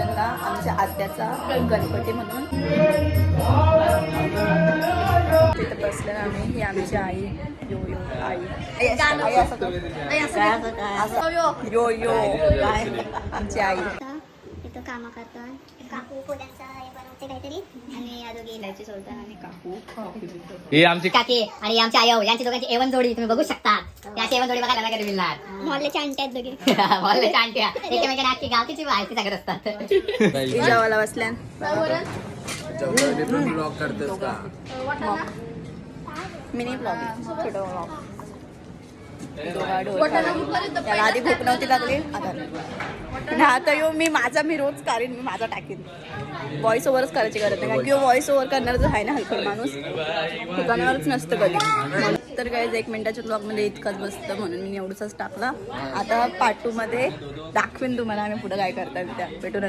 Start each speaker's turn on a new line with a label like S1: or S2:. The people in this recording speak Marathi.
S1: पहिल्यांदा आमच्या आत्याचा गणपती म्हणून तिथं बसले ना आम्ही. ही आमची आई. यो यो आई यो यो काय आमची आई.
S2: इथं कामं करतात. काकू पोल्यांचा हे बनवते काहीतरी आणि आदोगी इलायची सोडतात आणि काकू
S3: ही आमची
S4: काकी आणि आमची आई यांची दोघांची एवन जोडी तुम्ही बघू शकता. त्याची एवन जोडी बघायला कधी मिळणार.
S2: मोहल्ल्याच्या आणट्या आहेत दोघे.
S4: मोहल्ल्याच्या आणट्या एकमेकांना आजची गावकीची माहिती सांगत असतात.
S1: जेवायला बसल्यान मिनी ब्लॉग छोटं ब्लॉग. त्याला आधी भूक नव्हती लागली आता नाही. आता यो मी रोज काढीन. मी माझा टाकीन. व्हॉइस ओव्हरच करायची गरज नाही कारण की व्हॉइस ओव्हर करणार जो आहे ना हलकड माणूस ठिकाणावरच नसतं कधी. तर काय 1 मिनिटाच्या ब्लॉगमध्ये इतकंच बसतं म्हणून मी एवढंच टाकला. आता पार्ट 2 मध्ये दाखवेन तुम्हाला आम्ही पुढे काय करतात त्या भेटून.